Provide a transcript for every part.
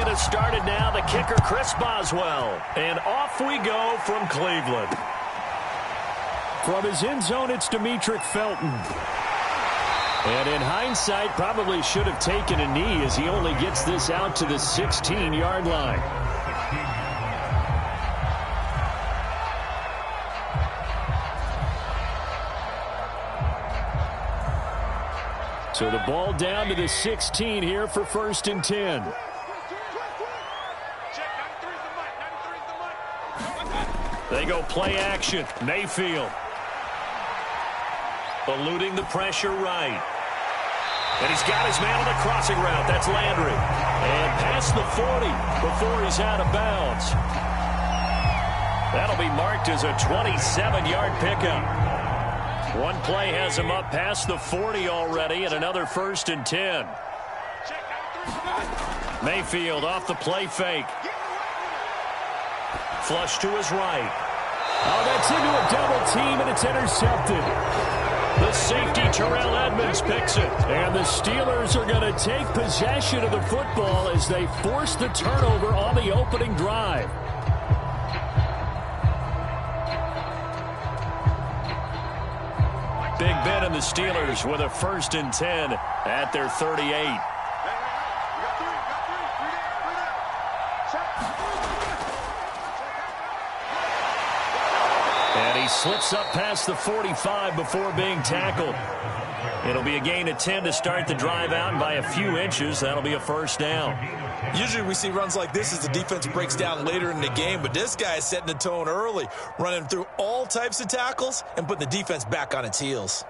has started now. The kicker, Chris Boswell. And off we go from Cleveland. From his end zone, it's Demetric Felton. And in hindsight, probably should have taken a knee as he only gets this out to the 16-yard line. So the ball down to the 16 here for 1st and 10. They go play action. Mayfield. Eluding the pressure right. And he's got his man on the crossing route. That's Landry. And past the 40 before he's out of bounds. That'll be marked as a 27-yard pickup. One play has him up past the 40 already, and another 1st and 10. Mayfield off the play fake. Flush to his right. Oh, that's into a double team, and it's intercepted. The safety, Terrell Edmonds, picks it. And the Steelers are going to take possession of the football as they force the turnover on the opening drive. Big Ben and the Steelers with a 1st and 10 at their 38. And he slips up past the 45 before being tackled. It'll be a gain of 10 to start the drive out, and by a few inches, that'll be a 1st down. Usually we see runs like this as the defense breaks down later in the game, but this guy is setting the tone early, running through all types of tackles and putting the defense back on its heels.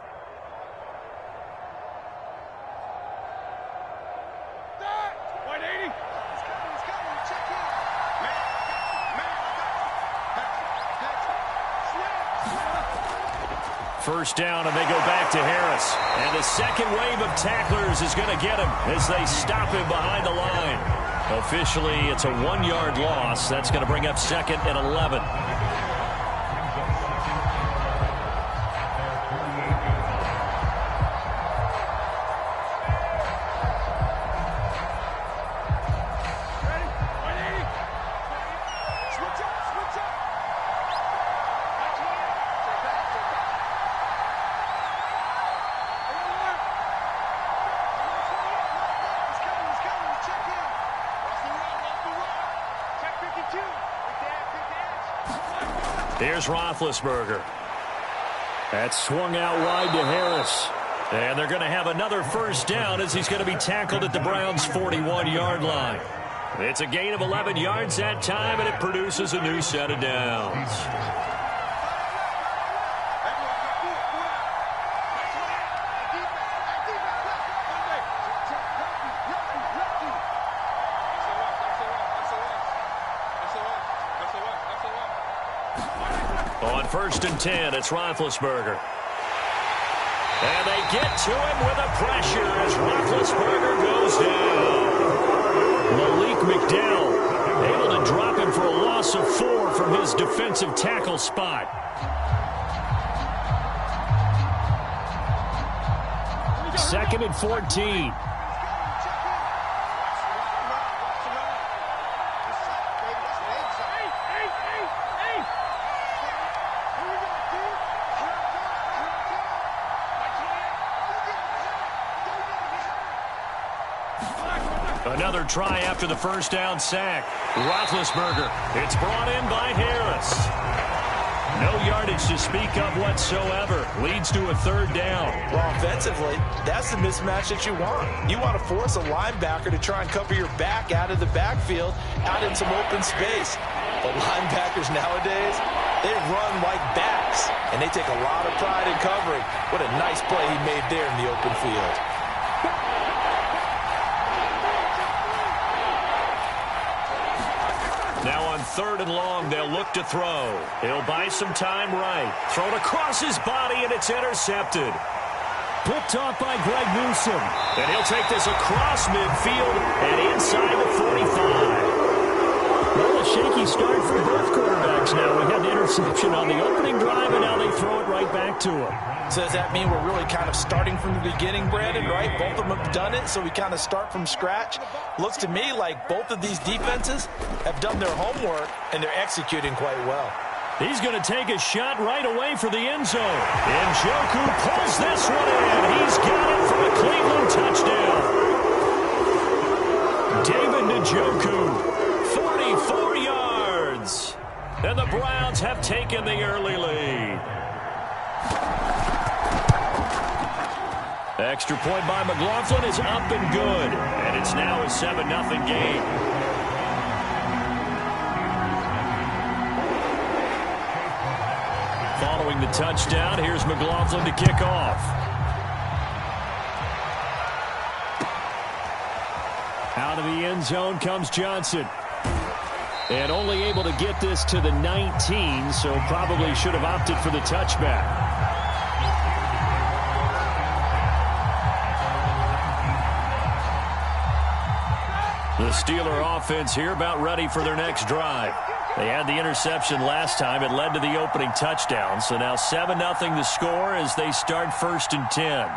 First down, and they go back to Harris. And the second wave of tacklers is going to get him as they stop him behind the line. Officially, it's a 1-yard loss. That's going to bring up 2nd and 11. Here's Roethlisberger. That swung out wide to Harris. And they're going to have another 1st down as he's going to be tackled at the Browns' 41-yard line. It's a gain of 11 yards that time, and it produces a new set of downs. On 1st and 10, it's Roethlisberger. And they get to him with a pressure as Roethlisberger goes down. Malik McDowell able to drop him for a loss of 4 from his defensive tackle spot. Second and 14. Another try after the 1st down sack. Roethlisberger. It's brought in by Harris. No yardage to speak of whatsoever. Leads to a 3rd down. Well, offensively, that's the mismatch that you want. You want to force a linebacker to try and cover your back out of the backfield, out in some open space. But linebackers nowadays, they run like backs, and they take a lot of pride in covering. What a nice play he made there in the open field. Now on 3rd and long, they'll look to throw. He'll buy some time right. Thrown across his body, and it's intercepted. Picked off by Greg Newsome. And he'll take this across midfield and inside the 45. Well, a shaky start for both quarterbacks now. We had the interception on the opening drive, and now they throw it right back to him. So does that mean we're really kind of starting from the beginning, Brandon, right? Both of them have done it, so we kind of start from scratch. Looks to me like both of these defenses have done their homework, and they're executing quite well. He's going to take a shot right away for the end zone. Njoku pulls this one in. He's got it for a Cleveland touchdown. David Njoku, 44 yards. And the Browns have taken the early lead. Extra point by McLaughlin is up and good. And it's now a 7-0 game. Following the touchdown, here's McLaughlin to kick off. Out of the end zone comes Johnson. And only able to get this to the 19, so probably should have opted for the touchback. The Steeler offense here about ready for their next drive. They had the interception last time. It led to the opening touchdown. So now 7-0 the score as they start 1st and 10.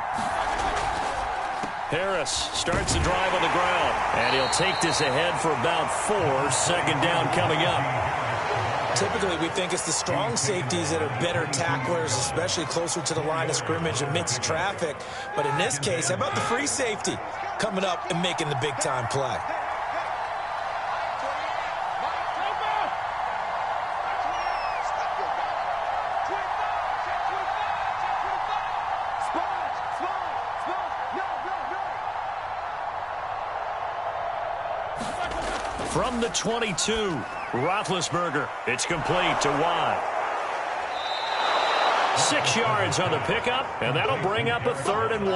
Harris starts the drive on the ground. And he'll take this ahead for about 4. 2nd down coming up. Typically, we think it's the strong safeties that are better tacklers, especially closer to the line of scrimmage amidst traffic. But in this case, how about the free safety coming up and making the big-time play? From the 22, Roethlisberger. It's complete to Watt. 6 yards on the pickup, and that'll bring up a 3rd and 1.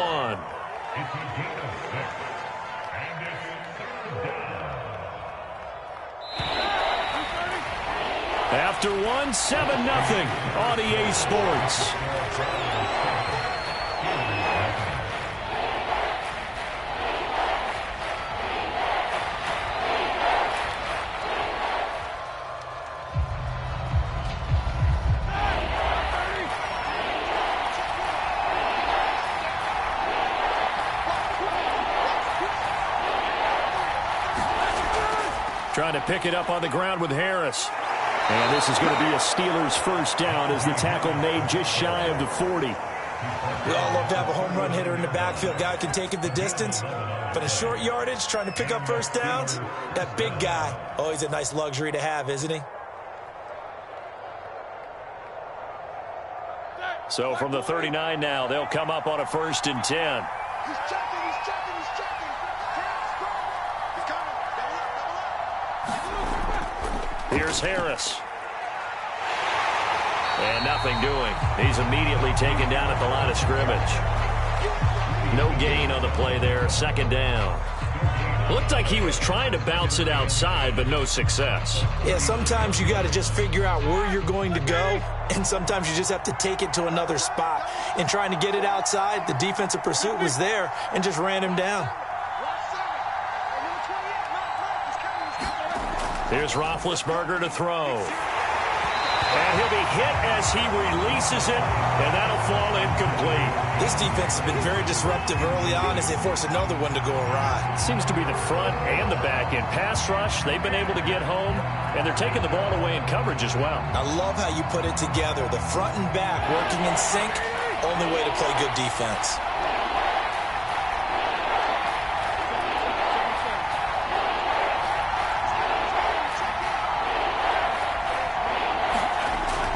After 1, 7-0 on EA Sports. Trying to pick it up on the ground with Harris. And this is going to be a Steelers 1st down as the tackle made just shy of the 40. We all love to have a home run hitter in the backfield. Guy can take it the distance. But in short yardage, trying to pick up 1st downs, that big guy, always a nice luxury to have, isn't he? So from the 39 now, they'll come up on a 1st and 10. He's checking, he's checking, he's checking. He's coming. Here's Harris. And nothing doing. He's immediately taken down at the line of scrimmage. No gain on the play there. 2nd down. Looked like he was trying to bounce it outside, but no success. Yeah, sometimes you got to just figure out where you're going to go, and sometimes you just have to take it to another spot. In trying to get it outside, the defensive pursuit was there and just ran him down. Here's Roethlisberger to throw. And he'll be hit as he releases it, and that'll fall incomplete. This defense has been very disruptive early on as they force another one to go awry. Seems to be the front and the back end. Pass rush, they've been able to get home, and they're taking the ball away in coverage as well. I love how you put it together. The front and back working in sync, only way to play good defense.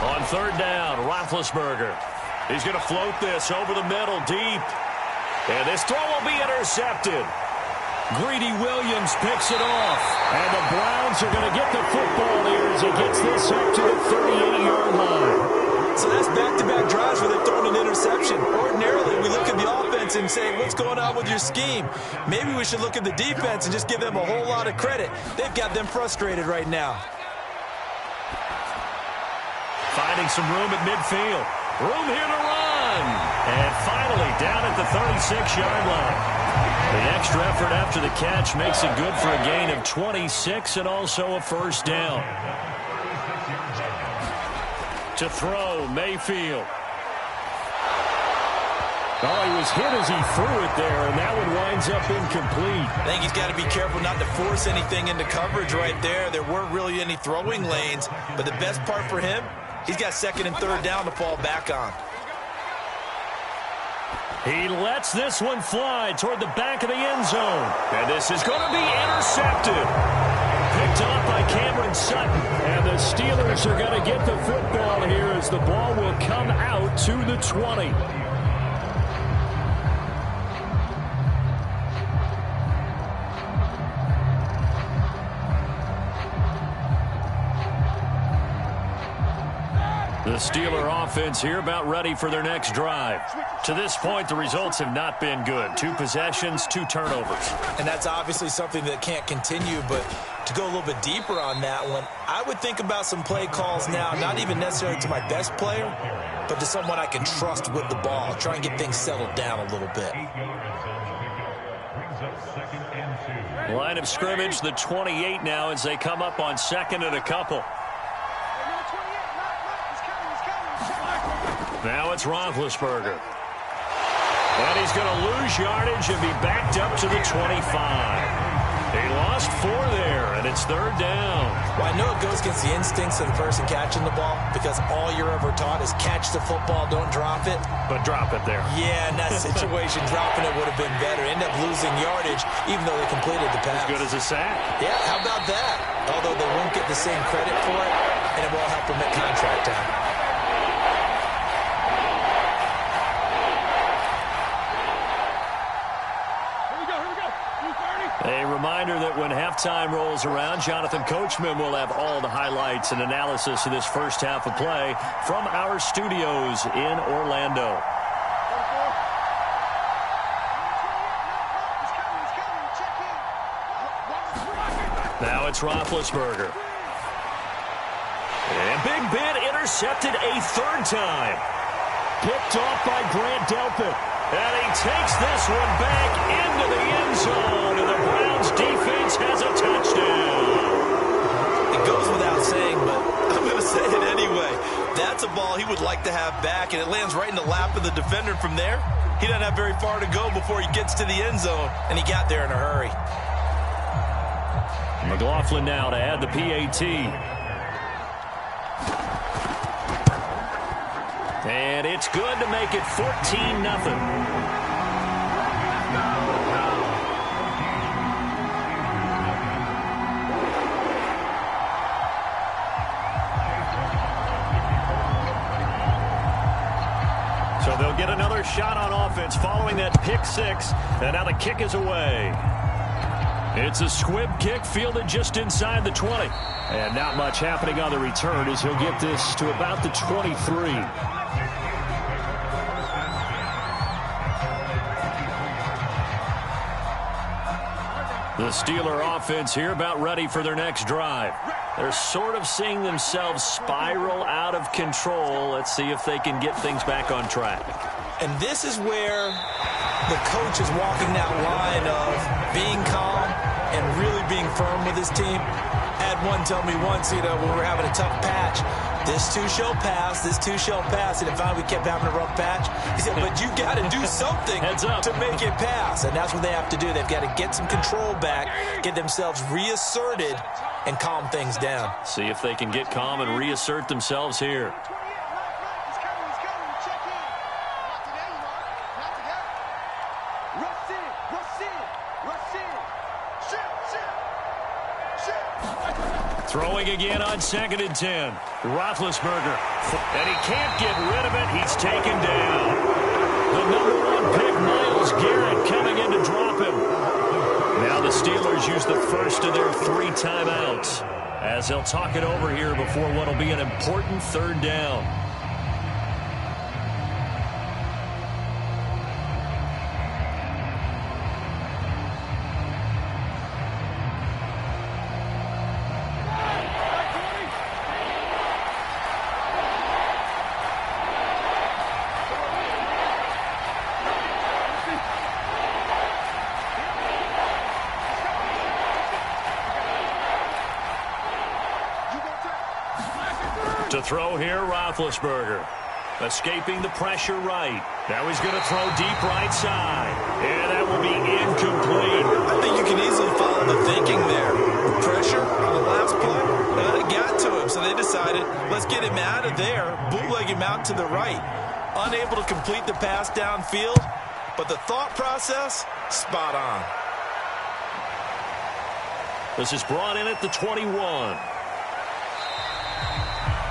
On 3rd down, Roethlisberger. He's going to float this over the middle deep. And this throw will be intercepted. Greedy Williams picks it off. And the Browns are going to get the football here as he gets this up to the 38-yard line. So that's back-to-back drives where they've thrown an interception. Ordinarily, we look at the offense and say, what's going on with your scheme? Maybe we should look at the defense and just give them a whole lot of credit. They've got them frustrated right now. Finding some room at midfield. Room here to run. And finally down at the 36-yard line. The extra effort after the catch makes it good for a gain of 26 and also a 1st down. To throw, Mayfield. Oh, he was hit as he threw it there, and that one winds up incomplete. I think he's got to be careful not to force anything into coverage right there. There weren't really any throwing lanes, but the best part for him, he's got second and third down to fall back on. He lets this one fly toward the back of the end zone. And this is going to be intercepted. Picked off by Cameron Sutton. And the Steelers are going to get the football here as the ball will come out to the 20. The Steeler offense here about ready for their next drive. To this point, the results have not been good. 2 possessions, 2 turnovers. And that's obviously something that can't continue, but to go a little bit deeper on that one, I would think about some play calls now, not even necessarily to my best player, but to someone I can trust with the ball. Try and get things settled down a little bit. Line of scrimmage, the 28 now as they come up on second and a couple. Now it's Roethlisberger. And he's going to lose yardage and be backed up to the 25. He lost 4 there, and it's third down. Well, I know it goes against the instincts of the person catching the ball because all you're ever taught is catch the football, don't drop it. But drop it there. Yeah, in that situation, dropping it would have been better. End up losing yardage, even though they completed the pass. As good as a sack. Yeah, how about that? Although they won't get the same credit for it, and it won't help them at contract time. A reminder that when halftime rolls around, Jonathan Coachman will have all the highlights and analysis of this first half of play from our studios in Orlando. Now it's Roethlisberger. And Big Ben intercepted a 3rd time. Picked off by Grant Delpit. And he takes this one back into the end zone, and the Browns defense has a touchdown. It goes without saying, but I'm going to say it anyway. That's a ball he would like to have back, and it lands right in the lap of the defender from there. He doesn't have very far to go before he gets to the end zone, and he got there in a hurry. McLaughlin now to add the PAT. And it's good to make it 14-0. So they'll get another shot on offense following that pick 6. And now the kick is away. It's a squib kick fielded just inside the 20. And not much happening on the return as he'll get this to about the 23. The Steeler offense here about ready for their next drive. They're sort of seeing themselves spiral out of control. Let's see if they can get things back on track. And this is where the coach is walking that line of being calm and really being firm with his team. Had one tell me once, when we were having a tough patch, this too shall pass, this too shall pass. And if finally we kept having a rough patch, he said, but you got to do something to make it pass. And that's what they have to do. They've got to get some control back, get themselves reasserted, and calm things down. See if they can get calm and reassert themselves here. Throwing again on 2nd and 10. Roethlisberger. And he can't get rid of it. He's taken down. The #1 pick, Myles Garrett, coming in to drop him. Now the Steelers use the first of their 3 timeouts as they'll talk it over here before what will be an important 3rd down. To throw here, Roethlisberger. Escaping the pressure right. Now he's going to throw deep right side. And that will be incomplete. I think you can easily follow the thinking there. Pressure on the last play, it got to him, so they decided, let's get him out of there, bootleg him out to the right. Unable to complete the pass downfield, but the thought process, spot on. This is brought in at the 21.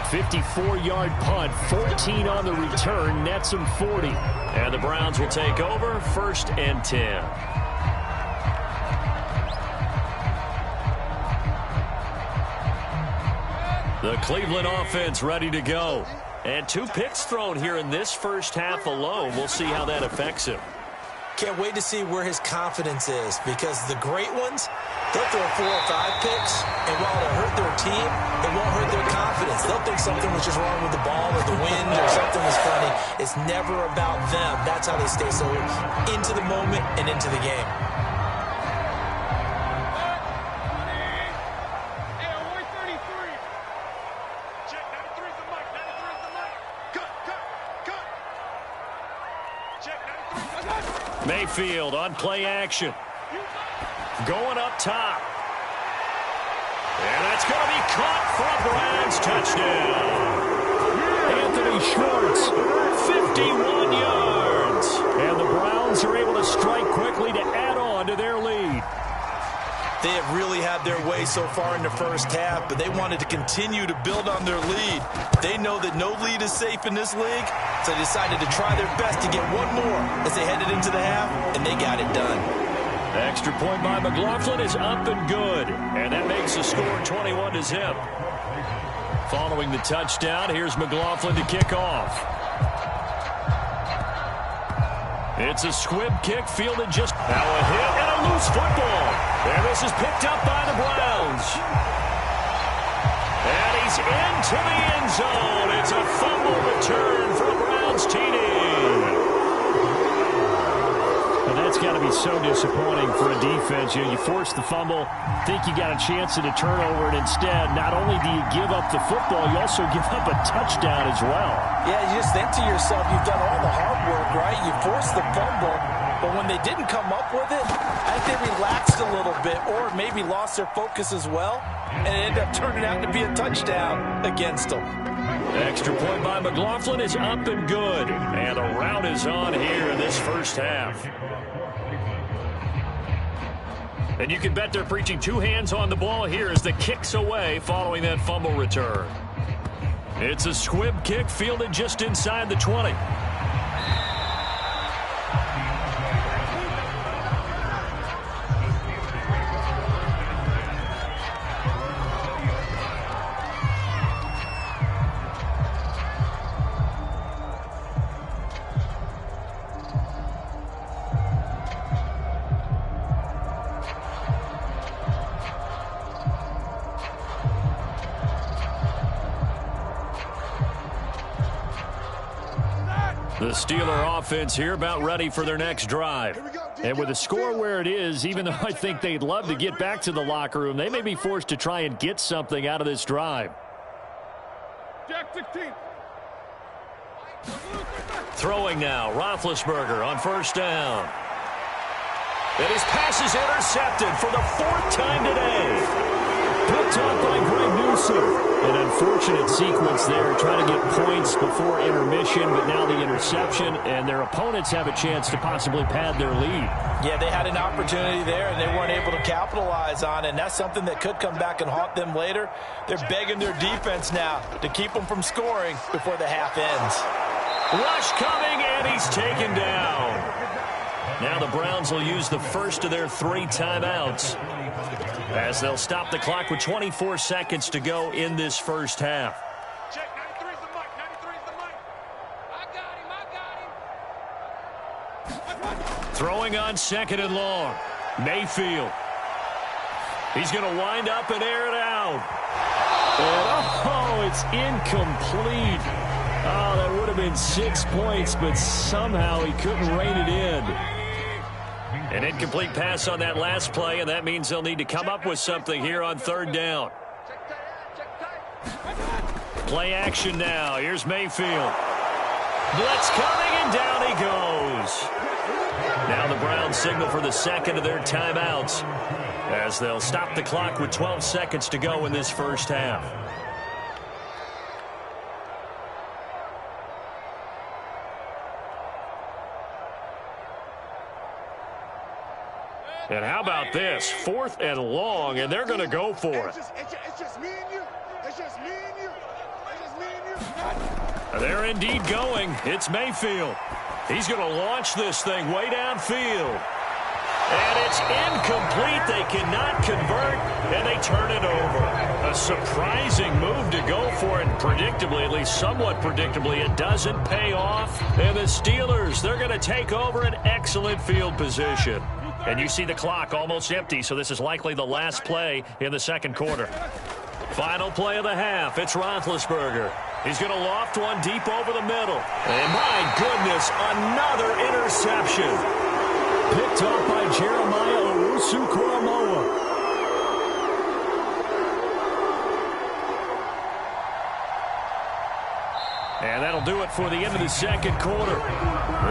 54-yard punt, 14 on the return, nets him 40. And the Browns will take over, 1st and 10. The Cleveland offense ready to go. And 2 picks thrown here in this first half alone. We'll see how that affects him. Can't wait to see where his confidence is, because the great ones, they'll throw 4 or 5 picks, and while it'll hurt their team, it won't hurt their confidence. They'll think something was just wrong with the ball or the wind or something was funny. It's never about them. That's how they stay so into the moment and into the game. Mayfield on play action. Going up top. And that's going to be caught for a Browns touchdown. Anthony Schwartz, 51 yards. and the Browns are able to strike quickly to add on to their lead. They have really had their way so far in the first half, but they wanted to continue to build on their lead. They know that no lead is safe in this league, so they decided to try their best to get one more as they headed into the half, and they got it done. The extra point by McLaughlin is up and good, and that makes the score 21-0. Following the touchdown, here's McLaughlin to kick off. It's a squib kick fielded just now, a hit and a loose football. And this is picked up by the Browns. And he's into the end zone. It's a fumble return for a Browns TD. And that's got to be so disappointing for a defense. You force the fumble, think you got a chance at a turnover, and instead, not only do you give up the football, you also give up a touchdown as well. Yeah, you just think to yourself, you've done all the hard work, right? You forced the fumble, but when they didn't come up with it, I think they relaxed a little bit or maybe lost their focus as well, and it ended up turning out to be a touchdown against them. Extra point by McLaughlin is up and good. And the rout is on here in this first half. And you can bet they're preaching 2 hands on the ball here as the kick's away following that fumble return. It's a squib kick fielded just inside the 20. The Steeler offense here about ready for their next drive. And with the score where it is, even though I think they'd love to get back to the locker room, they may be forced to try and get something out of this drive. Jack 16. Throwing now, Roethlisberger on first down. And his pass is intercepted for the 4th time today. Picked off by Greg Newsome. An unfortunate sequence there, trying to get points before intermission, but now the interception, and their opponents have a chance to possibly pad their lead. Yeah, they had an opportunity there, and they weren't able to capitalize on it, and that's something that could come back and haunt them later. They're begging their defense now to keep them from scoring before the half ends. Rush coming, and he's taken down. Now the Browns will use the first of their 3 timeouts as they'll stop the clock with 24 seconds to go in this first half. Check 93 is the mic. 93 is the mic. I got him. Throwing on 2nd and long. Mayfield. He's going to wind up and air it out. And, it's incomplete. Oh, that would have been 6 points, but somehow he couldn't rein it in. An incomplete pass on that last play, and that means they'll need to come up with something here on 3rd down. Play action now. Here's Mayfield. Blitz coming, and down he goes. Now the Browns signal for the second of their timeouts as they'll stop the clock with 12 seconds to go in this first half. And how about this? 4th and long, and they're going to go for it. It's just me and you. It's just me and you. It's just me and you. They're indeed going. It's Mayfield. He's going to launch this thing way downfield. And it's incomplete. They cannot convert, and they turn it over. A surprising move to go for it. Predictably, at least somewhat predictably, it doesn't pay off. And the Steelers, they're going to take over an excellent field position. And you see the clock almost empty, so this is likely the last play in the second quarter. Final play of the half. It's Roethlisberger. He's going to loft one deep over the middle. And my goodness, another interception. Picked off by Jeremiah Owusu-Koramoah. And that'll do it for the end of the second quarter.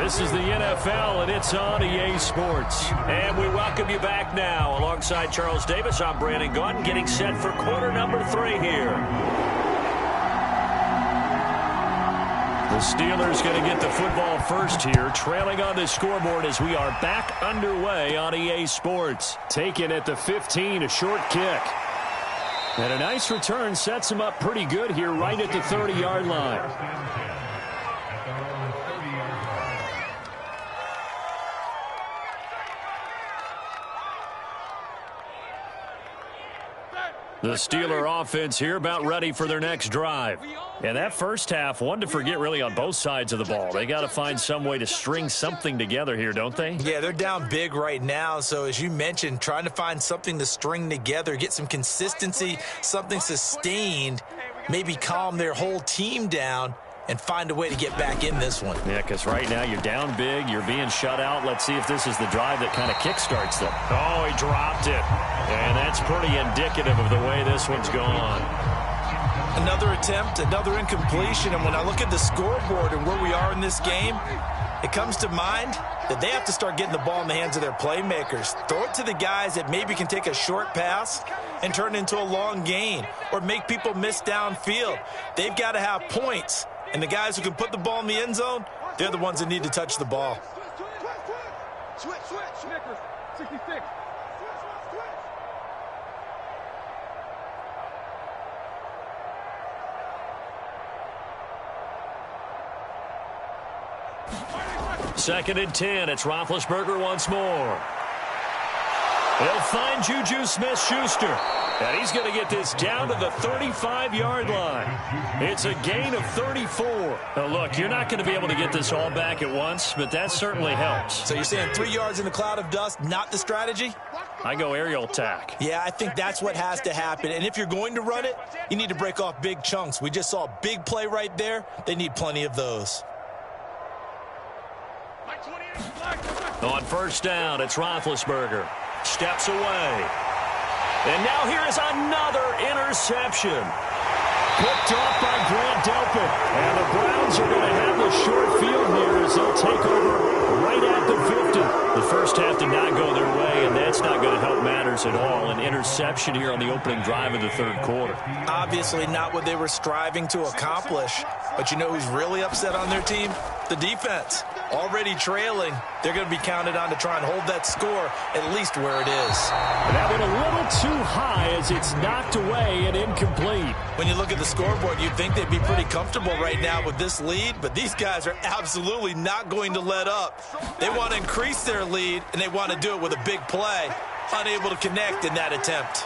This is the NFL, and it's on EA Sports. And we welcome you back now. Alongside Charles Davis, I'm Brandon Gaudin, getting set for quarter number 3 here. The Steelers going to get the football first here, trailing on the scoreboard as we are back underway on EA Sports. Taken at the 15, a short kick. And a nice return sets him up pretty good here right at the 30-yard line. The Steeler offense here about ready for their next drive. And that first half, one to forget really on both sides of the ball. They got to find some way to string something together here, don't they? Yeah, they're down big right now. So as you mentioned, trying to find something to string together, get some consistency, something sustained, maybe calm their whole team down and find a way to get back in this one. Yeah, because right now you're down big, you're being shut out. Let's see if this is the drive that kind of kickstarts them. Oh, he dropped it. And that's pretty indicative of the way this one's gone. Another attempt, another incompletion, and when I look at the scoreboard and where we are in this game, it comes to mind that they have to start getting the ball in the hands of their playmakers. Throw it to the guys that maybe can take a short pass and turn it into a long gain or make people miss downfield. They've got to have points, and the guys who can put the ball in the end zone, they're the ones that need to touch the ball. Switch, Snickers, 66. Second and 10. It's Roethlisberger once more. He'll find Juju Smith-Schuster. And he's going to get this down to the 35-yard line. It's a gain of 34. Now, look, you're not going to be able to get this all back at once, but that certainly helps. So you're saying 3 yards in a cloud of dust, not the strategy? I go aerial attack. Yeah, I think that's what has to happen. And if you're going to run it, you need to break off big chunks. We just saw a big play right there. They need plenty of those. On first down, it's Roethlisberger. Steps away. And now here is another interception. Picked off by Grant Delpit. And the Browns are going to have the short field here as they'll take over right at the 50. The first half did not go their way, and that's not going to help matters at all. An interception here on the opening drive of the third quarter. Obviously not what they were striving to accomplish. But you know who's really upset on their team? The defense. Already trailing, they're going to be counted on to try and hold that score at least where it is. That went a little too high as it's knocked away and incomplete. When you look at the scoreboard, you'd think they'd be pretty comfortable right now with this lead, but these guys are absolutely not going to let up. They want to increase their lead, and they want to do it with a big play. Unable to connect in that attempt.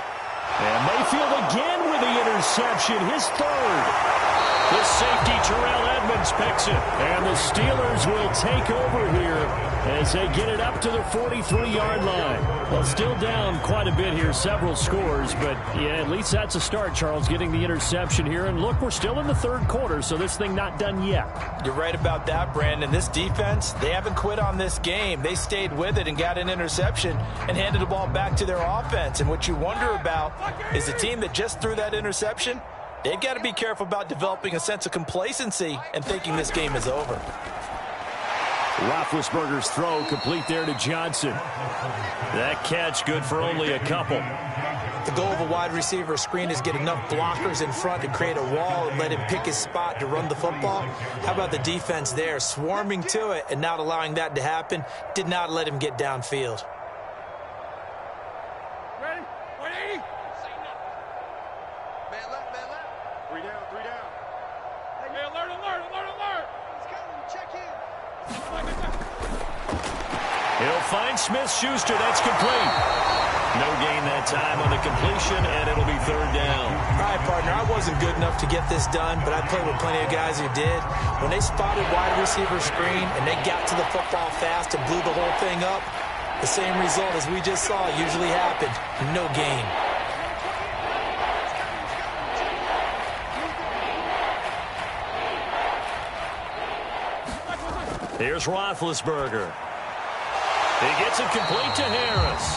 And Mayfield again with the interception, his third. The safety, Terrell Edmonds, picks it. And the Steelers will take over here as they get it up to the 43-yard line. Well, still down quite a bit here, several scores. But, yeah, at least that's a start, Charles, getting the interception here. And, look, we're still in the third quarter, so this thing not done yet. You're right about that, Brandon. This defense, they haven't quit on this game. They stayed with it and got an interception and handed the ball back to their offense. And what you wonder about is the team that just threw that interception, They've got to be careful about developing a sense of complacency and thinking this game is over. Roethlisberger's throw complete there to Johnson. That catch good for only a couple. The goal of a wide receiver screen is get enough blockers in front to create a wall and let him pick his spot to run the football. How about the defense there, swarming to it and not allowing that to happen? Did not let him get downfield. Ready? 180. Man left. 3 down. Hey, alert. He's coming. Check in. He'll find Smith-Schuster. That's complete. No gain that time on the completion, and it'll be 3rd down. All right, partner, I wasn't good enough to get this done, but I played with plenty of guys who did. When they spotted wide receiver screen and they got to the football fast and blew the whole thing up, the same result as we just saw usually happened. No gain. Here's Roethlisberger. He gets it complete to Harris.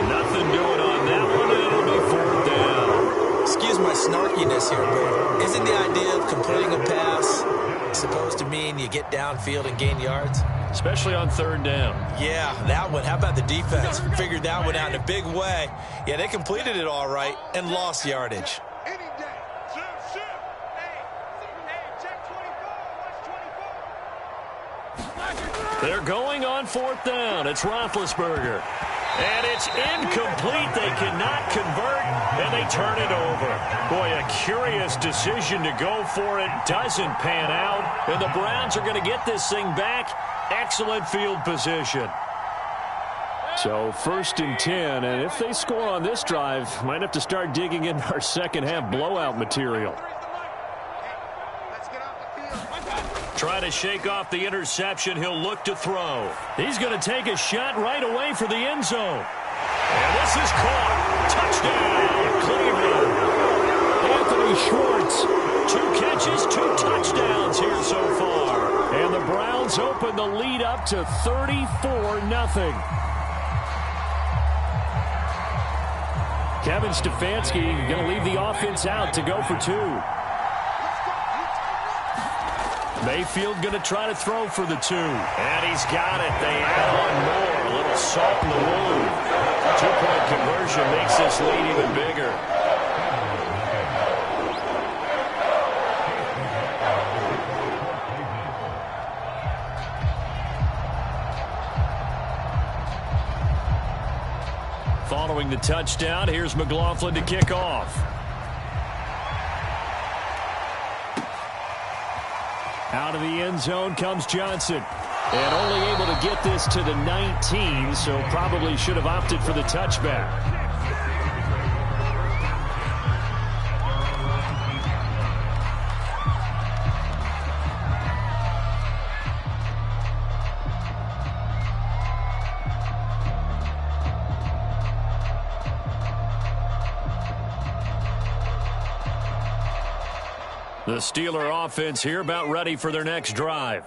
Nothing doing on that one, and it'll be 4th down. Excuse my snarkiness here, but isn't the idea of completing a pass supposed to mean you get downfield and gain yards? Especially on 3rd down. Yeah, that one. How about the defense? Figured that one out in a big way. Yeah, they completed it all right and lost yardage. Any day. Shift. Hey, check 24. Watch 24. They're going on 4th down. It's Roethlisberger. And it's incomplete. They cannot convert, and they turn it over. Boy, a curious decision to go for it. Doesn't pan out, and the Browns are going to get this thing back. Excellent field position. So 1st and 10, and if they score on this drive, might have to start digging in our second-half blowout material. Let's get off the field. Try to shake off the interception. He'll look to throw. He's going to take a shot right away for the end zone. And this is caught. Touchdown, Cleveland. Anthony Schwartz. 2 catches, 2 touchdowns here so far. And the Browns open the lead up to 34-0. Kevin Stefanski going to leave the offense out to go for 2. Mayfield going to try to throw for the 2. And he's got it. They add on more. A little salt in the wound. 2-point conversion makes this lead even bigger. Following the touchdown, here's McLaughlin to kick off. Out of the end zone comes Johnson. And only able to get this to the 19, so probably should have opted for the touchback. The Steeler offense here about ready for their next drive.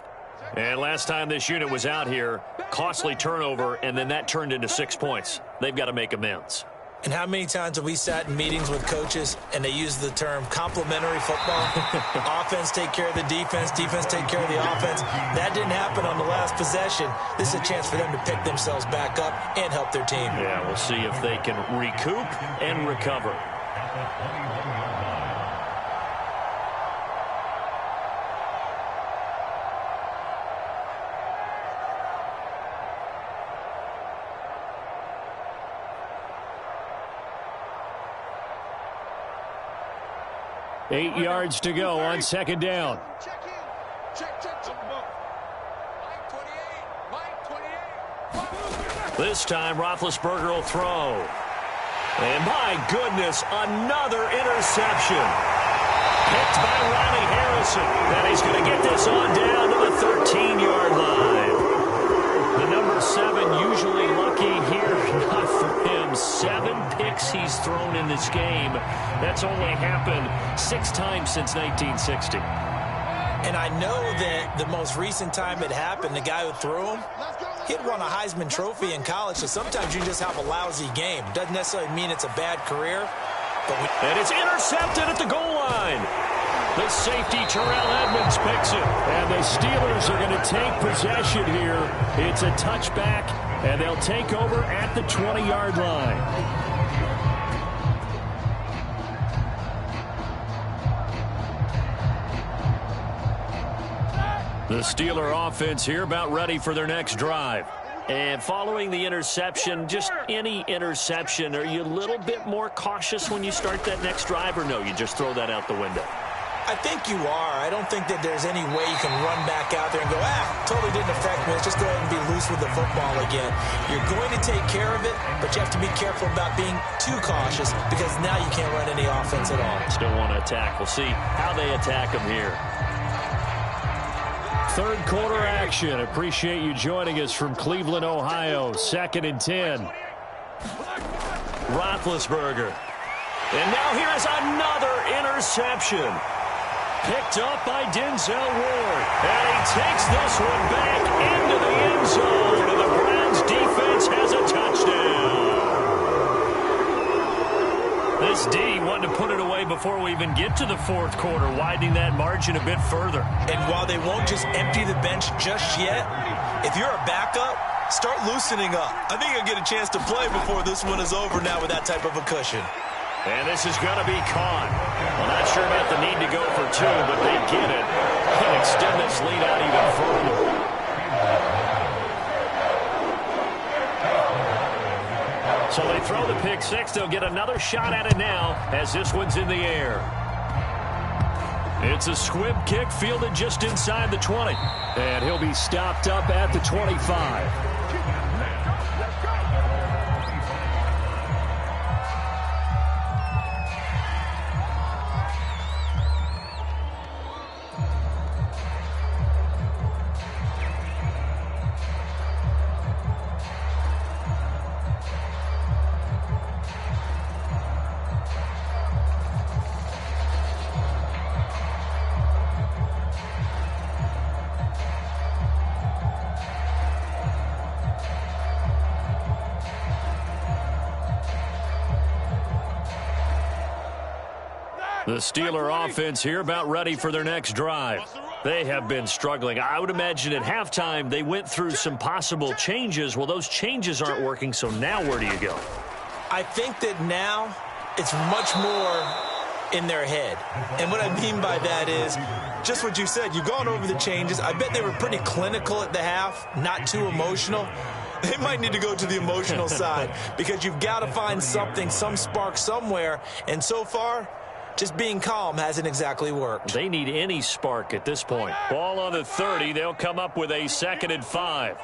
And last time this unit was out here, costly turnover, and then that turned into 6 points. They've got to make amends. And how many times have we sat in meetings with coaches and they use the term complementary football? Offense take care of the defense, defense take care of the offense. That didn't happen on the last possession. This is a chance for them to pick themselves back up and help their team. Yeah, we'll see if they can recoup and recover. Eight yards to go on 2nd down. Check in. Check. Mike 28. This time, Roethlisberger will throw. And my goodness, another interception. Picked by Ronnie Harrison. And he's going to get this on down to the 13-yard line. The number 7 usually lucky here. Not for him. 7 picks he's thrown in this game. That's only happened 6 times since 1960. And I know that the most recent time it happened, the guy who threw him, he'd won a Heisman Trophy in college, so sometimes you just have a lousy game. Doesn't necessarily mean it's a bad career. And it's intercepted at the goal line. The safety, Terrell Edmonds, picks it. And the Steelers are going to take possession here. It's a touchback, and they'll take over at the 20-yard line. The Steeler offense here about ready for their next drive. And following the interception, just any interception, are you a little bit more cautious when you start that next drive, or no, you just throw that out the window? I think you are. I don't think that there's any way you can run back out there and go, totally didn't affect me. Let's just go ahead and be loose with the football again. You're going to take care of it, but you have to be careful about being too cautious because now you can't run any offense at all. Still want to attack. We'll see how they attack them here. Third quarter action. Appreciate you joining us from Cleveland, Ohio. 2nd and 10. Roethlisberger. And now here's another interception. Picked up by Denzel Ward. And he takes this one back into the end zone. And the Browns defense has a touchdown. This D wanted to put it away before we even get to the fourth quarter, widening that margin a bit further. And while they won't just empty the bench just yet, if you're a backup, start loosening up. I think you'll get a chance to play before this one is over now with that type of a cushion. And this is going to be caught. Well, not sure about the need to go for two, but they get it. Can extend this lead out even further. So they throw the pick six. They'll get another shot at it now as this one's in the air. It's a squib kick fielded just inside the 20. And he'll be stopped up at the 25. The Steeler offense here about ready for their next drive. They have been struggling. I would imagine at halftime they went through some possible changes. Well, those changes aren't working, so now where do you go? I think that now it's much more in their head. And what I mean by that is just what you said. You've gone over the changes. I bet they were pretty clinical at the half, not too emotional. They might need to go to the emotional side because you've got to find something, some spark somewhere. And so far, just being calm hasn't exactly worked. They need any spark at this point. Ball on the 30. They'll come up with a 2nd and 5.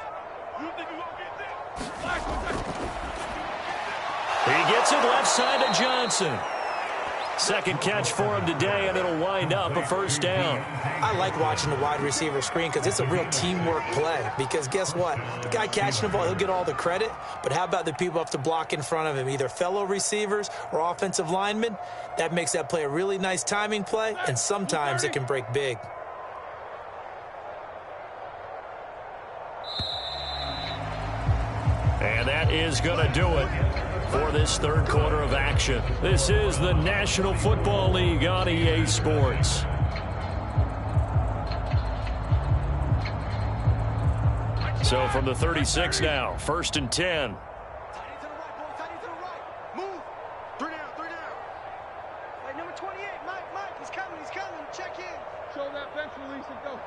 He gets it left side to Johnson. Second catch for him today, and it'll wind up a first down. I like watching the wide receiver screen because it's a real teamwork play. Because guess what? The guy catching the ball, he'll get all the credit. But how about the people up to block in front of him, either fellow receivers or offensive linemen? That makes that play a really nice timing play, and sometimes it can break big. And that is going to do it for this third quarter of action. This is the National Football League on EA Sports. So from the 36 now, 1st and 10. Move. 3 down. Hey, number 28, Mike, he's coming. Check in. Show that bench release and go.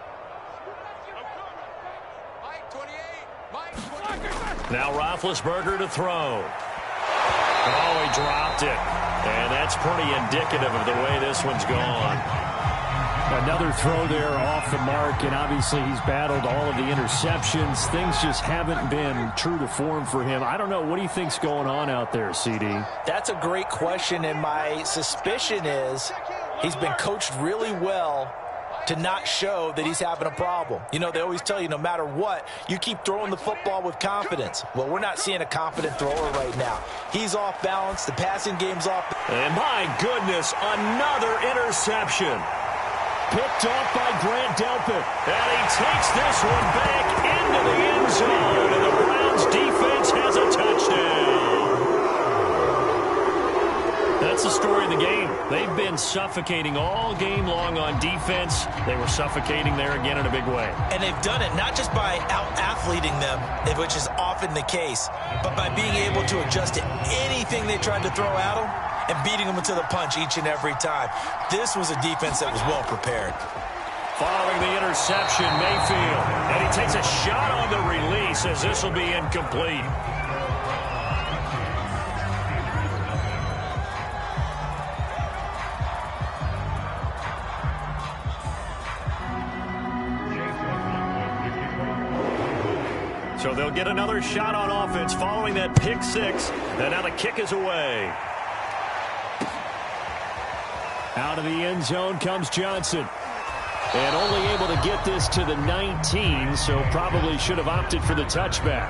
Mike, 28. Now Roethlisberger to throw. Oh, he dropped it. And that's pretty indicative of the way this one's gone. Another throw there off the mark, and obviously he's battled all of the interceptions. Things just haven't been true to form for him. I don't know. What do you think's going on out there, CD? That's a great question, and my suspicion is he's been coached really well to not show that he's having a problem. You know, they always tell you no matter what, you keep throwing the football with confidence. Well, we're not seeing a confident thrower right now. He's off balance. The passing game's off. And my goodness, another interception. Picked off by Grant Delpit. And he takes this one back into the end zone. And the Browns defense has a touchdown. That's a story They've been suffocating all game long on defense. They were suffocating there again in a big way. And they've done it not just by out-athleting them, which is often the case, but by being able to adjust to anything they tried to throw at them and beating them into the punch each and every time. This was a defense that was well prepared. Following the interception, Mayfield. And he takes a shot on the release as this will be incomplete. So they'll get another shot on offense following that pick six. And now the kick is away. Out of the end zone comes Johnson. And only able to get this to the 19, so probably should have opted for the touchback.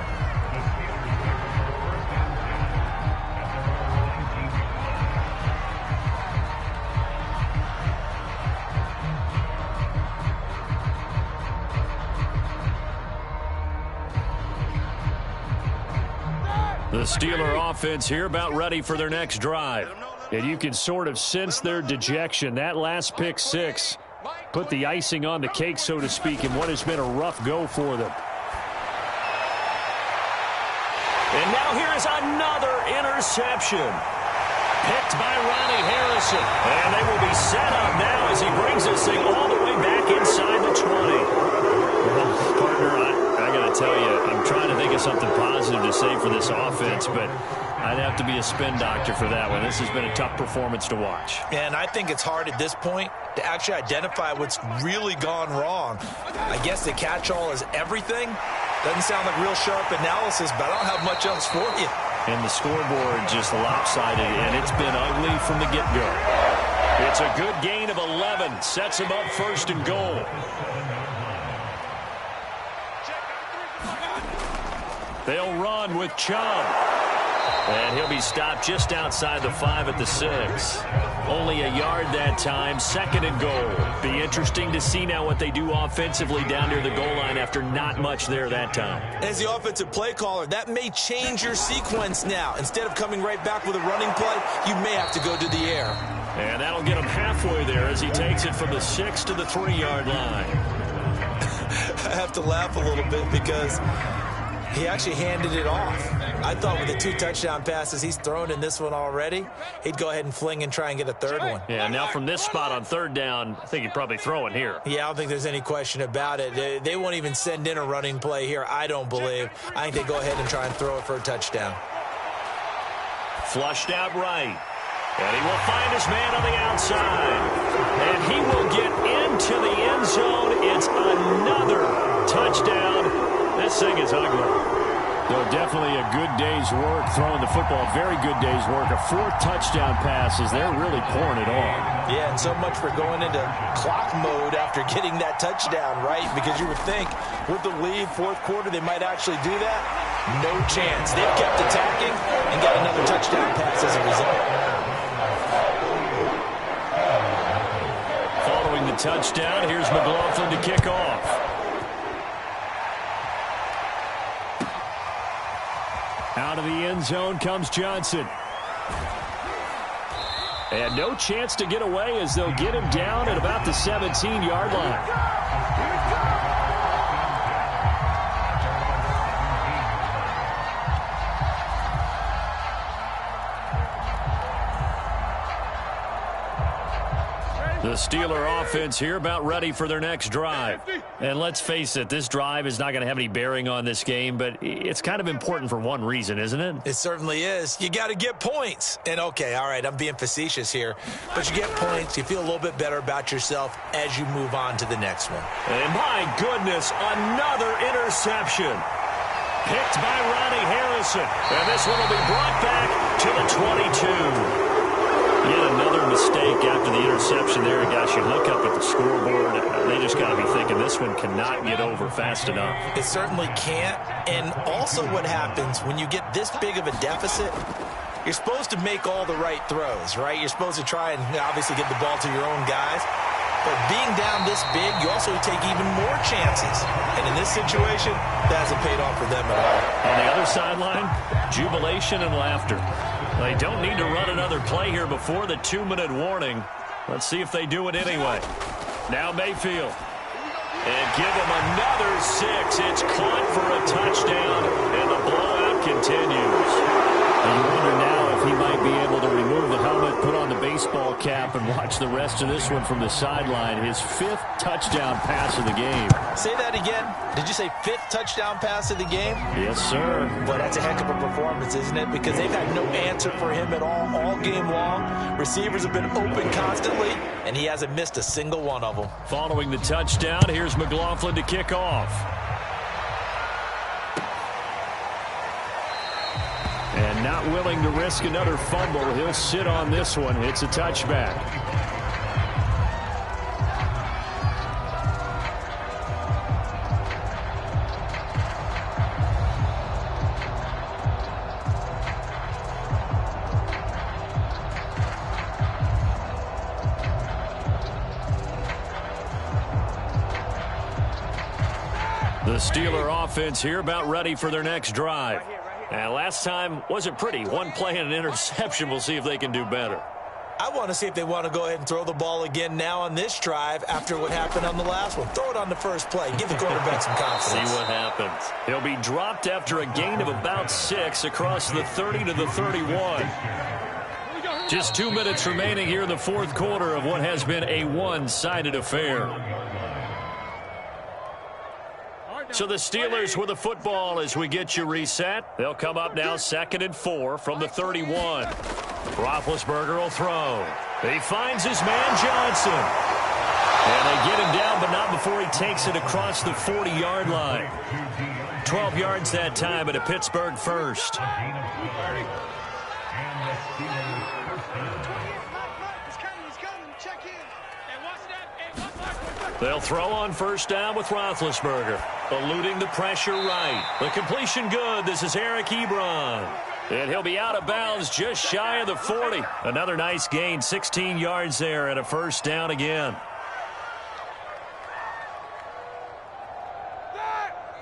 The Steeler offense here about ready for their next drive. And you can sort of sense their dejection. That last pick six put the icing on the cake, so to speak, in what has been a rough go for them. And now here is another interception. Picked by Ronnie Harrison. And they will be set up now as he brings this thing all the way back inside the 20. Well, partner, I got to tell you, I'm trying to think of something positive to say for this offense, but I'd have to be a spin doctor for that one. This has been a tough performance to watch. And I think it's hard at this point to actually identify what's really gone wrong. I guess the catch-all is everything. Doesn't sound like real sharp analysis, but I don't have much else for you. And the scoreboard just lopsided, and it's been ugly from the get-go. It's a good gain of 11. Sets him up first and goal. They'll run with Chubb. And he'll be stopped just outside the 5 at the 6. Only a yard that time, second and goal. Be interesting to see now what they do offensively down near the goal line after not much there that time. As the offensive play caller, that may change your sequence now. Instead of coming right back with a running play, you may have to go to the air. And that'll get him halfway there as he takes it from the 6 to the 3-yard line. I have to laugh a little bit because he actually handed it off. I thought with the 2 touchdown passes he's thrown in this one already, he'd go ahead and fling and try and get a third one. Yeah, now from this spot on third down, I think he'd probably throw it here. Yeah, I don't think there's any question about it. They won't even send in a running play here, I don't believe. I think they go ahead and try and throw it for a touchdown. Flushed out right. And he will find his man on the outside. And he will get into the end zone. It's another touchdown. This thing is ugly. So definitely a good day's work throwing the football. Very good day's work. A 4th touchdown pass as they're really pouring it on. Yeah, and so much for going into clock mode after getting that touchdown, right? Because you would think with the lead, 4th quarter, they might actually do that. No chance. They've kept attacking and got another touchdown pass as a result. Following the touchdown, here's McLaughlin to kick off. Out of the end zone comes Johnson. And no chance to get away as they'll get him down at about the 17-yard line. The Steeler offense here about ready for their next drive. And let's face it, this drive is not going to have any bearing on this game, but it's kind of important for one reason, isn't it? It certainly is. You got to get points. And okay, all right, I'm being facetious here, but you get points, you feel a little bit better about yourself as you move on to the next one. And my goodness, another interception. Picked by Ronnie Harrison. And this one will be brought back to the 22. Yet another mistake after the interception there. Gosh, you look up at the scoreboard. They just got to be thinking this one cannot get over fast enough. It certainly can't. And also what happens when you get this big of a deficit, you're supposed to make all the right throws, right? You're supposed to try and obviously get the ball to your own guys. But being down this big, you also take even more chances. And in this situation, that hasn't paid off for them at all. On the other sideline, jubilation and laughter. They don't need to run another play here before the 2-minute warning. Let's see if they do it anyway. Now Mayfield. And give him another 6. It's caught for a touchdown, and the blowout continues. And you wonder now if he might be able to remove the helmet, put on the baseball cap, and watch the rest of this one from the sideline. His 5th touchdown pass of the game. Say that again. Did you say 5th touchdown pass of the game? Yes, sir. Well, that's a heck of a performance, isn't it? Because they've had no answer for him at all game long. Receivers have been open constantly, and he hasn't missed a single one of them. Following the touchdown, here's McLaughlin to kick off. And not willing to risk another fumble, he'll sit on this one. It's a touchback. The Steeler offense here about ready for their next drive. And last time wasn't pretty. One play and an interception. We'll see if they can do better. I want to see if they want to go ahead and throw the ball again now on this drive after what happened on the last one. Throw it on the first play. Give the quarterback some confidence. See what happens. He'll be dropped after a gain of about 6 across the 30 to the 31. Just 2 minutes remaining here in the fourth quarter of what has been a one-sided affair. So the Steelers with the football as we get you reset. They'll come up now 2nd and 4 from the 31. Roethlisberger will throw. He finds his man Johnson. And they get him down, but not before he takes it across the 40-yard line. 12 yards that time at a Pittsburgh first. They'll throw on first down with Roethlisberger. Eluding the pressure right. The completion good. This is Eric Ebron. And he'll be out of bounds just shy of the 40. Another nice gain, 16 yards there and a first down again.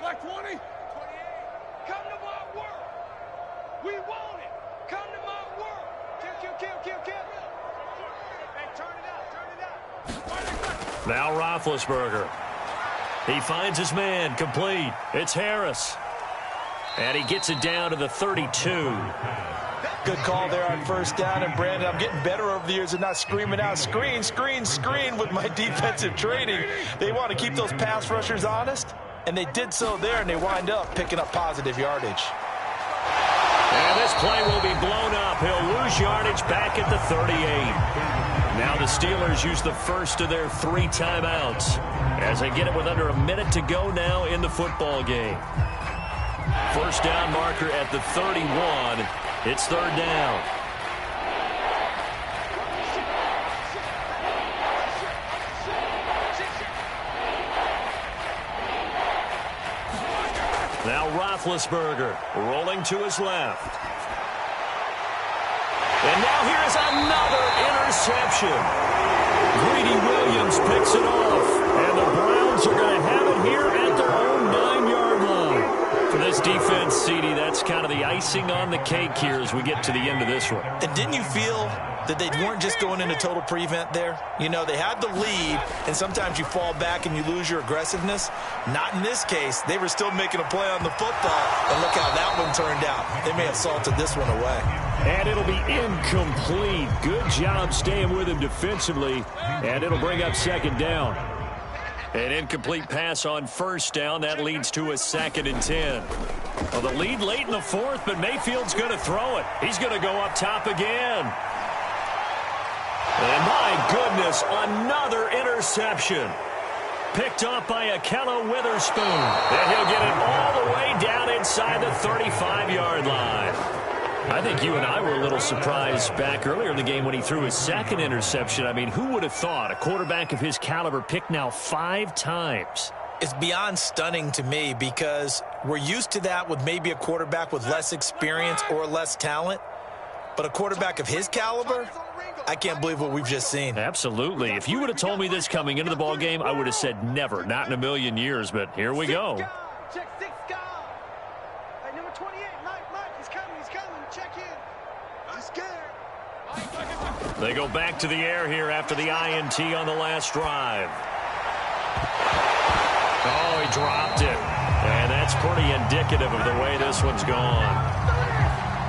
Like 20. 28. Come to my work. We want it. Come to my work. Kill. Hey, turn it out. Now Roethlisberger. He finds his man, complete. It's Harris. And he gets it down to the 32. Good call there on first down. And, Brandon, I'm getting better over the years at not screaming out, screen with my defensive training. They want to keep those pass rushers honest, and they did so there, and they wind up picking up positive yardage. And this play will be blown up. He'll lose yardage back at the 38. Now the Steelers use the first of their 3 timeouts as they get it with under a minute to go now in the football game. First down marker at the 31. It's 3rd down. Now Roethlisberger rolling to his left. And now here's another interception. Greedy Williams picks it off. And the Browns are going to have it here at their own 9-yard line. For this defense, CD, that's kind of the icing on the cake here as we get to the end of this one. And didn't you feel that they weren't just going into total prevent there? You know, they had the lead, and sometimes you fall back and you lose your aggressiveness. Not in this case. They were still making a play on the football, and look how that one turned out. They may have salted this one away. And it'll be incomplete. Good job staying with him defensively, and it'll bring up 2nd down. An incomplete pass on first down. That leads to a 2nd and 10. Well, the lead late in the 4th, but Mayfield's going to throw it. He's going to go up top again. And my goodness, another interception. Picked off by Akello Witherspoon. And he'll get it all the way down inside the 35-yard line. I think you and I were a little surprised back earlier in the game when he threw his 2nd interception. I mean, who would have thought a quarterback of his caliber picked now 5 times? It's beyond stunning to me because we're used to that with maybe a quarterback with less experience or less talent. But a quarterback of his caliber, I can't believe what we've just seen. Absolutely. If you would have told me this coming into the ball game, I would have said never, not in a million years. But here we go. Check 6 guard. Hey, number 28, Mike, he's coming. Check in. He's scared. They go back to the air here after the INT on the last drive. Oh, he dropped it. And that's pretty indicative of the way this one's gone.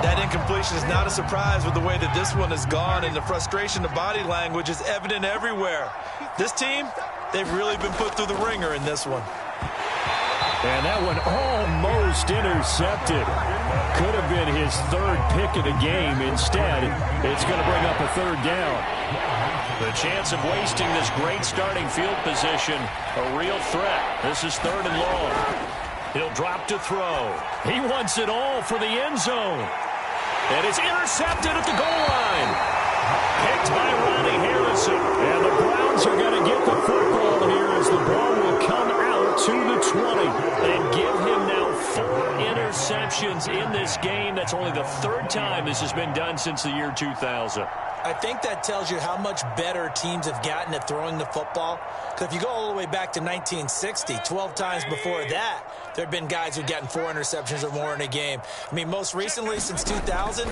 That incompletion is not a surprise with the way that this one has gone, and the frustration, the body language is evident everywhere. This team, they've really been put through the ringer in this one. And that one almost intercepted. Could have been his third pick of the game. Instead, it's going to bring up a third down. The chance of wasting this great starting field position, a real threat. This is 3rd and long. He'll drop to throw. He wants it all for the end zone. And it's intercepted at the goal line. Picked by Ronnie Harrison. And the Browns are going to get the football here as the ball will come out to the 20. And give him now 4 interceptions in this game. That's only the 3rd time this has been done since the year 2000. I think that tells you how much better teams have gotten at throwing the football. Because if you go all the way back to 1960, 12 times before that, there have been guys who've gotten 4 interceptions or more in a game. I mean, most recently, since 2000,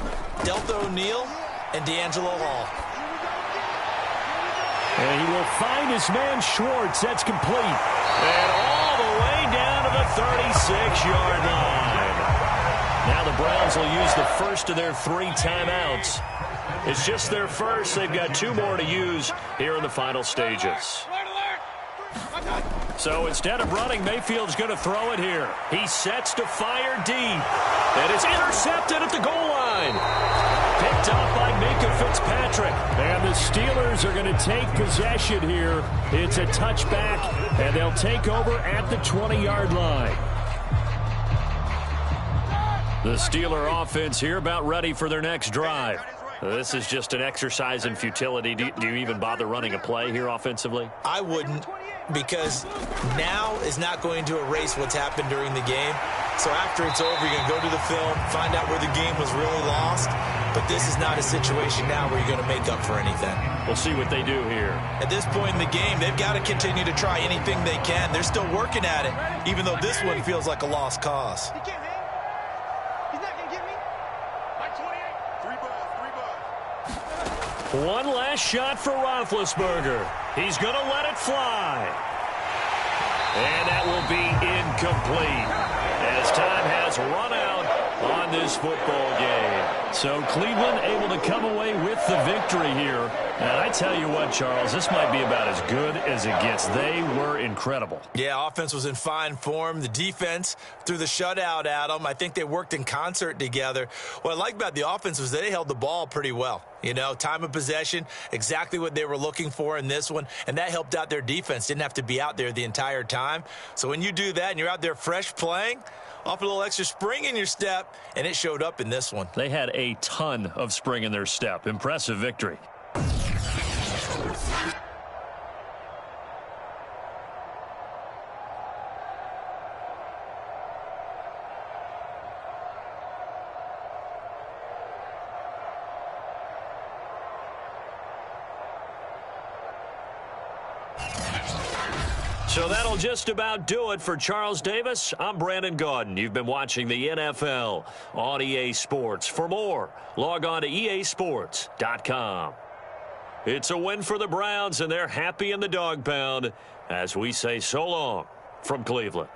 Delta O'Neal and D'Angelo Hall. And he will find his man Schwartz. That's complete. And all the way down to the 36-yard line. Now the Browns will use the first of their 3 timeouts. It's just their first. They've got 2 more to use here in the final stages. So instead of running, Mayfield's going to throw it here. He sets to fire deep. And it's intercepted at the goal line. Picked up by Minka Fitzpatrick. And the Steelers are going to take possession here. It's a touchback, and they'll take over at the 20-yard line. The Steeler offense here about ready for their next drive. This is just an exercise in futility. Do you even bother running a play here offensively? I wouldn't, because now is not going to erase what's happened during the game. So after it's over, you're going to go to the film, find out where the game was really lost. But this is not a situation now where you're going to make up for anything. We'll see what they do here. At this point in the game, they've got to continue to try anything they can. They're still working at it, even though this one feels like a lost cause. He can't hang. He's not going to get me. Mike 28. 3 balls. One last shot for Roethlisberger. He's going to let it fly. And that will be incomplete as time has run out on this football game. So Cleveland able to come away with the victory here. And I tell you what, Charles, this might be about as good as it gets. They were incredible. Yeah, offense was in fine form. The defense threw the shutout at them. I think they worked in concert together. What I like about the offense was they held the ball pretty well. You know, time of possession, exactly what they were looking for in this one, and that helped out their defense. Didn't have to be out there the entire time. So when you do that and you're out there fresh playing, off a little extra spring in your step, and it showed up in this one. They had a ton of spring in their step. Impressive victory. So that'll just about do it for Charles Davis. I'm Brandon Gaudin. You've been watching the NFL on EA Sports. For more, log on to easports.com. It's a win for the Browns, and they're happy in the dog pound as we say so long from Cleveland.